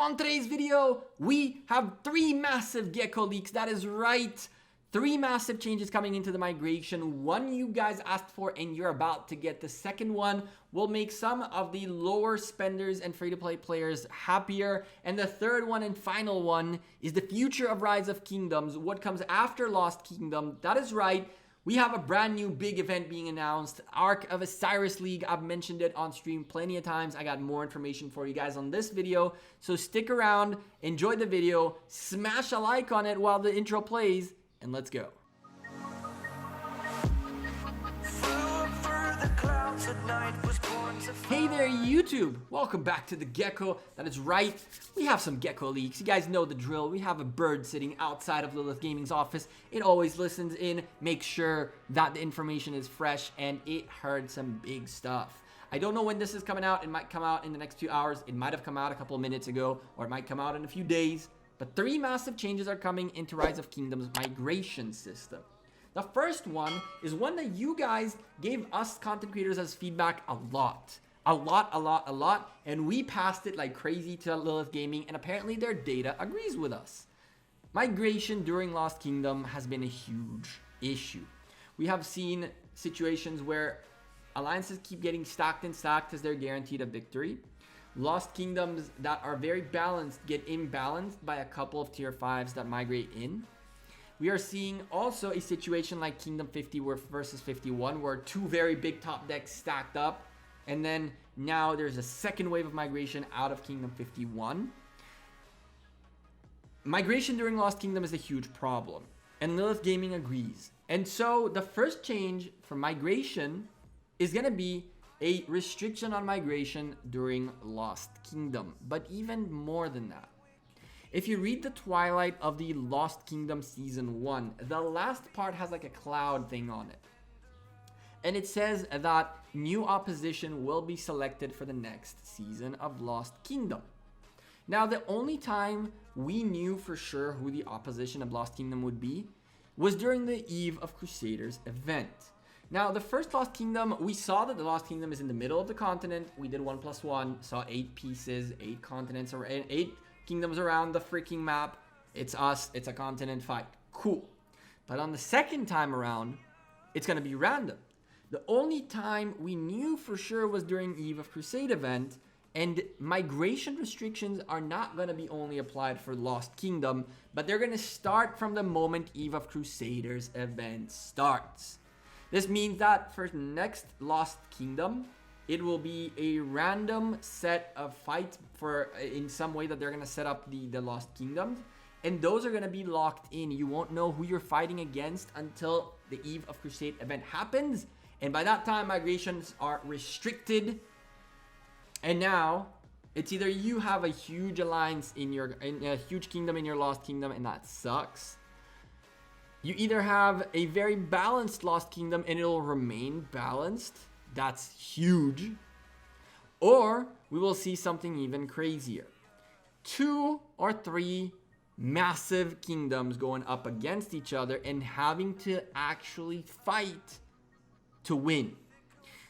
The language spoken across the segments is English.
On today's video, we have 3 massive Gekko leaks. That is right. 3 massive changes coming into the migration. One you guys asked for and you're about to get. The second one will make some of the lower spenders and free-to-play players happier. And the third one and final one is the future of Rise of Kingdoms. What comes after Lost Kingdom. That is right. We have a brand new big event being announced, Arc of Osiris League. I've mentioned it on stream plenty of times. I got more information for you guys on this video. So stick around, enjoy the video, smash a like on it while the intro plays, and let's go. Hey there YouTube, welcome back to the Gekko. That is right, we have some Gekko leaks. You guys know the drill. We have a bird sitting outside of Lilith Gaming's office. It always listens in, makes sure that the information is fresh, and it heard some big stuff. I don't know when this is coming out. It might come out in the next 2 hours. It might have come out a couple of minutes ago, or it might come out in a few days. But 3 massive changes are coming into Rise of Kingdoms migration system. The first one is one that you guys gave us content creators as feedback a lot, and we passed it like crazy to Lilith Gaming, and apparently their data agrees with us. Migration during Lost Kingdom has been a huge issue. We have seen situations where alliances keep getting stacked and stacked as they're guaranteed a victory. Lost Kingdoms that are very balanced get imbalanced by a couple of tier 5s that migrate in. We are seeing also a situation like Kingdom 50 versus 51 where 2 very big top decks stacked up, and then now there's a second wave of migration out of Kingdom 51. Migration during Lost Kingdom is a huge problem, and Lilith Gaming agrees. And so the first change for migration is going to be a restriction on migration during Lost Kingdom, but even more than that. If you read the Twilight of the Lost Kingdom Season 1, the last part has like a cloud thing on it. And it says that new opposition will be selected for the next season of Lost Kingdom. Now, the only time we knew for sure who the opposition of Lost Kingdom would be was during the Eve of Crusaders event. Now, the first Lost Kingdom, we saw that the Lost Kingdom is in the middle of the continent. We did 1+1, saw 8 pieces, 8 continents, or 8 kingdoms around the freaking map. It's us, it's a continent fight. Cool. But on the second time around, it's going to be random. The only time we knew for sure was during Eve of Crusade event, and migration restrictions are not going to be only applied for Lost Kingdom, but they're going to start from the moment Eve of Crusaders event starts. This means that for next Lost Kingdom, it will be a random set of fights for in some way that they're going to set up the Lost Kingdoms. And those are going to be locked in. You won't know who you're fighting against until the Eve of Crusade event happens. And by that time, migrations are restricted. And now, it's either you have a huge alliance in a huge kingdom in your Lost Kingdom, and that sucks. You either have a very balanced Lost Kingdom and it'll remain balanced. That's huge. Or we will see something even crazier. 2 or 3 massive kingdoms going up against each other and having to actually fight to win.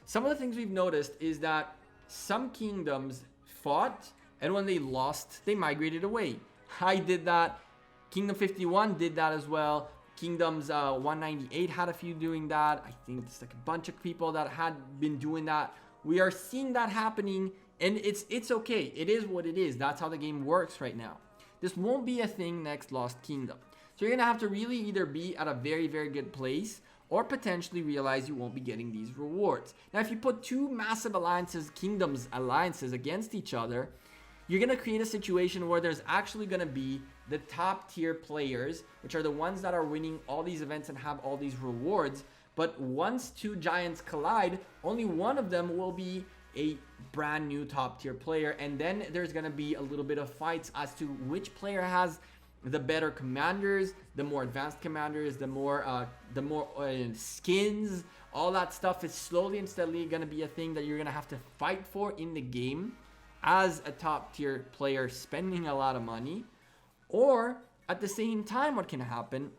Some of the things we've noticed is that some kingdoms fought, and when they lost, they migrated away. I did that. Kingdom 51 did that as well. Kingdoms 198 had a few doing that. I think it's like a bunch of people that had been doing that. We are seeing that happening, and it's okay. It is what it is. That's how the game works right now. This won't be a thing next Lost Kingdom. So you're going to have to really either be at a very, very good place or potentially realize you won't be getting these rewards. Now, if you put 2 massive alliances against each other, you're going to create a situation where there's actually going to be the top tier players, which are the ones that are winning all these events and have all these rewards. But once 2 giants collide, only one of them will be a brand new top tier player. And then there's going to be a little bit of fights as to which player has the better commanders, the more advanced commanders, the more skins. All that stuff is slowly and steadily going to be a thing that you're going to have to fight for in the game as a top tier player spending a lot of money. Or at the same time, what can happen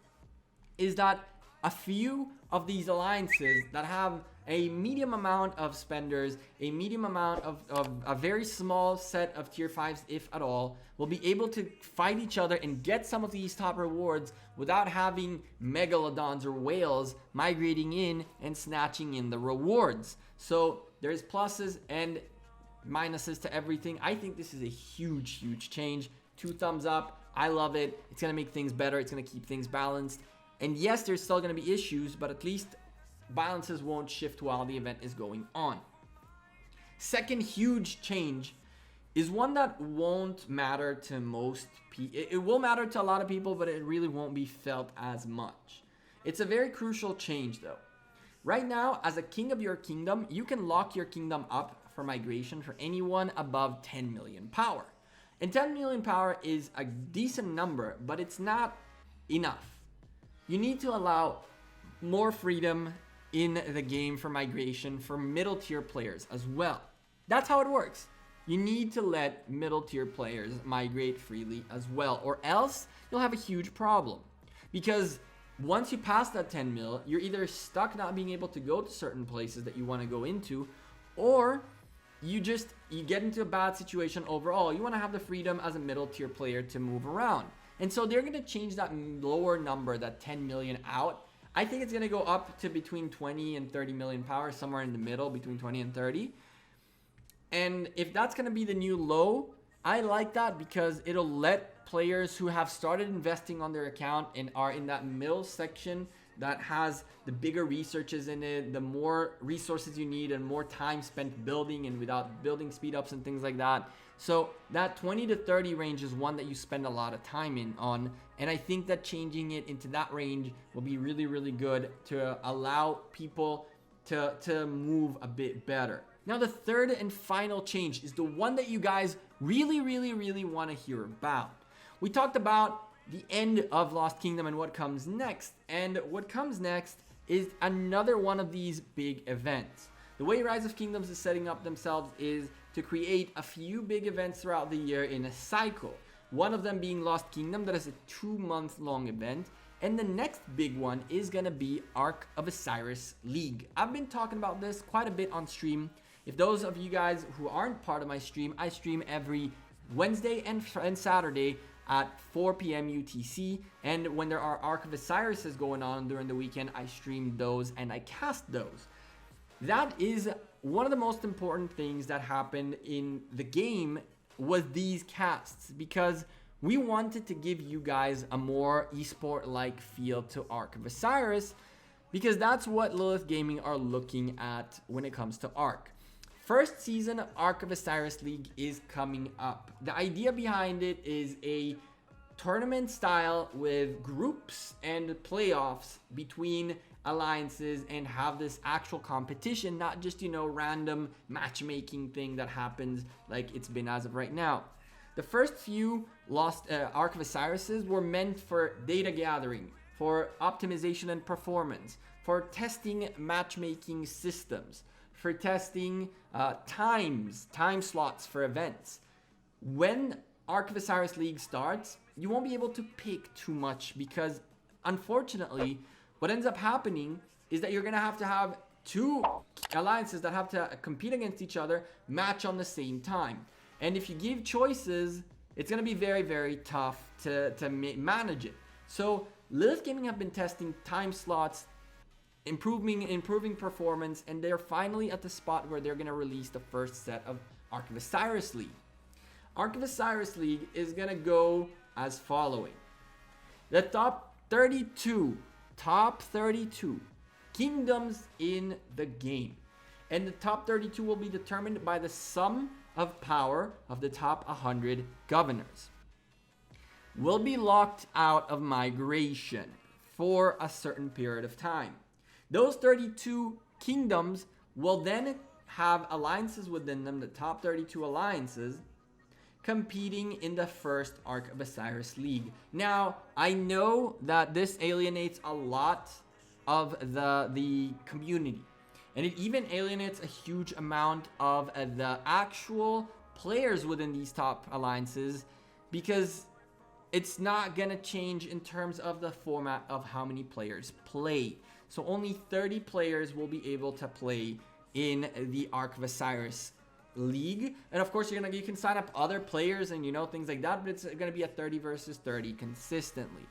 is that a few of these alliances that have a medium amount of spenders, a medium amount of a very small set of tier 5s, if at all, will be able to fight each other and get some of these top rewards without having megalodons or whales migrating in and snatching in the rewards. So there's pluses and minuses to everything. I think this is a huge change. 2 thumbs up. I love it. It's going to make things better. It's going to keep things balanced. And yes, there's still going to be issues, but at least balances won't shift while the event is going on. Second huge change is one that won't matter to most people. It will matter to a lot of people, but it really won't be felt as much. It's a very crucial change though. Right now, as a king of your kingdom, you can lock your kingdom up for migration for anyone above 10 million power. And 10 million power is a decent number, but it's not enough. You need to allow more freedom in the game for migration for middle tier players as well. That's how it works. You need to let middle tier players migrate freely as well, or else you'll have a huge problem. Because once you pass that 10 mil, you're either stuck not being able to go to certain places that you want to go into, or you get into a bad situation overall. You want to have the freedom as a middle tier player to move around. And so they're going to change that lower number, that 10 million out. I think it's going to go up to between 20 and 30 million power, somewhere in the middle, between 20 and 30. And if that's going to be the new low, I like that because it'll let players who have started investing on their account and are in that middle section that has the bigger researches in it, the more resources you need and more time spent building and without building speed ups and things like that. So that 20 to 30 range is one that you spend a lot of time on. And I think that changing it into that range will be really good to allow people to move a bit better. Now, the third and final change is the one that you guys really want to hear about. We talked about the end of Lost Kingdom and what comes next. And what comes next is another one of these big events. The way Rise of Kingdoms is setting up themselves is to create a few big events throughout the year in a cycle. One of them being Lost Kingdom, that is a 2-month-long event. And the next big one is going to be Ark of Osiris League. I've been talking about this quite a bit on stream. If those of you guys who aren't part of my stream, I stream every Wednesday and Saturday at 4 p.m. UTC. And when there are Ark of Osirises going on during the weekend, I stream those and I cast those. That is one of the most important things that happened in the game was these casts, because we wanted to give you guys a more esport-like feel to Ark of Osiris, because that's what Lilith Gaming are looking at when it comes to Ark. First season of Ark of Osiris League is coming up. The idea behind it is a tournament style with groups and playoffs between alliances and have this actual competition, not just, random matchmaking thing that happens like it's been as of right now. The first few Ark of Osirises were meant for data gathering, for optimization and performance, for testing matchmaking systems, for testing time slots for events. When Ark of Osiris League starts, you won't be able to pick too much because, unfortunately, what ends up happening is that you're going to have 2 alliances that have to compete against each other, match on the same time. And if you give choices, it's going to be very tough to manage it. So Lilith Gaming have been testing time slots, improving performance, and they're finally at the spot where they're going to release the first set of Ark of Osiris League. Ark of Osiris League is going to go as following. The top 32 kingdoms in the game. And the top 32 will be determined by the sum of power of the top 100 governors. Will be locked out of migration for a certain period of time. Those 32 kingdoms will then have alliances within them, the top 32 alliances, competing in the first Ark of Osiris League. Now, I know that this alienates a lot of the community. And it even alienates a huge amount of the actual players within these top alliances, because it's not going to change in terms of the format of how many players play. So only 30 players will be able to play in the Ark of Osiris league. And of course, you can sign up other players and things like that, but it's gonna be a 30 versus 30 consistently.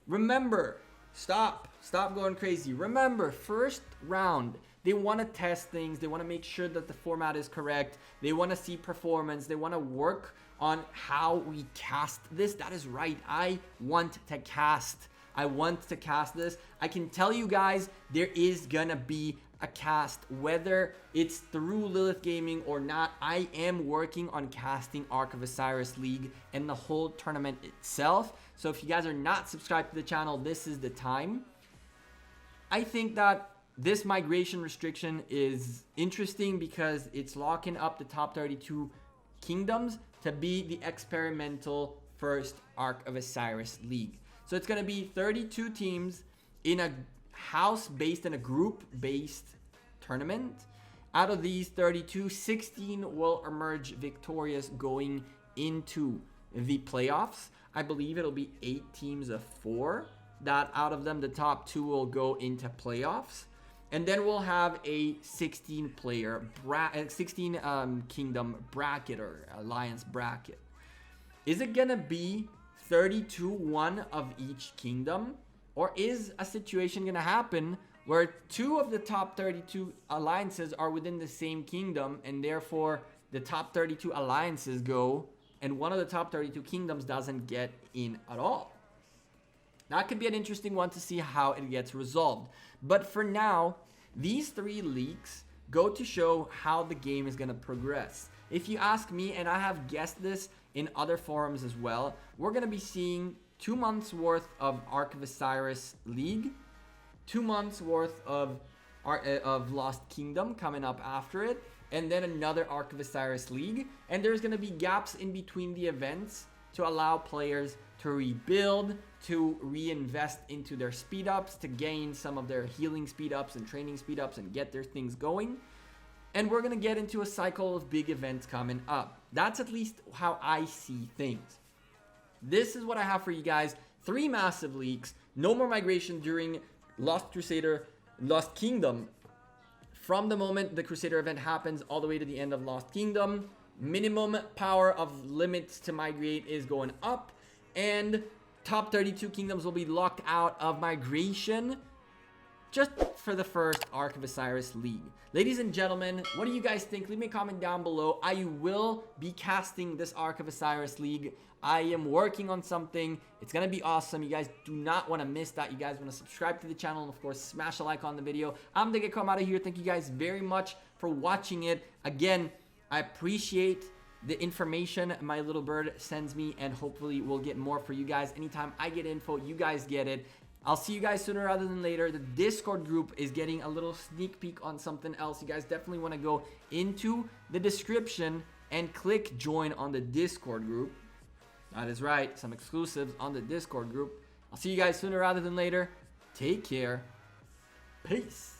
Remember, stop going crazy. Remember, first round, they want to test things. They want to make sure that the format is correct. They want to see performance. They want to work on how we cast this. That is right. I want to cast. I want to cast this. I can tell you guys, there is gonna be a cast, whether it's through Lilith Gaming or not. I am working on casting Ark of Osiris League and the whole tournament itself. So if you guys are not subscribed to the channel, this is the time. I think that this migration restriction is interesting because it's locking up the top 32 kingdoms to be the experimental first Ark of Osiris League. So it's going to be 32 teams in a house-based and a group-based tournament. Out of these 32, 16 will emerge victorious going into the playoffs. I believe it'll be 8 teams of 4. That out of them, the top 2 will go into playoffs. And then we'll have a 16 kingdom bracket or alliance bracket. Is it gonna be 32 one of each kingdom, or is a situation gonna happen where 2 of the top 32 alliances are within the same kingdom, and therefore the top 32 alliances go and one of the top 32 kingdoms doesn't get in at all? That could be an interesting one to see how it gets resolved. But for now, these 3 leaks go to show how the game is going to progress. If you ask me, and I have guessed this in other forums as well, we're going to be seeing 2 months worth of Ark of Osiris League, 2 months worth of Lost Kingdom coming up after it, and then another Ark of Osiris League. And there's going to be gaps in between the events to allow players to rebuild, to reinvest into their speed ups, to gain some of their healing speed ups and training speed ups and get their things going. And we're going to get into a cycle of big events coming up. That's at least how I see things. This is what I have for you guys. 3 massive leaks, no more migration during Lost Crusader, Lost Kingdom. From the moment the Crusader event happens all the way to the end of Lost Kingdom, minimum power of limits to migrate is going up, and top 32 kingdoms will be locked out of migration just for the first Ark of Osiris League. Ladies and gentlemen, what do you guys think? Leave me a comment down below. I will be casting this Ark of Osiris League. I am working on something. It's gonna be awesome. You guys do not want to miss that. You guys want to subscribe to the channel and of course smash a like on the video. I'm the Gekko. I'm out of here. Thank you guys very much for watching it. Again, I appreciate the information my little bird sends me, and hopefully we'll get more for you guys. Anytime I get info, you guys get it. I'll see you guys sooner rather than later. The Discord group is getting a little sneak peek on something else. You guys definitely want to go into the description and click join on the Discord group. That is right, some exclusives on the Discord group. I'll see you guys sooner rather than later. Take care. Peace.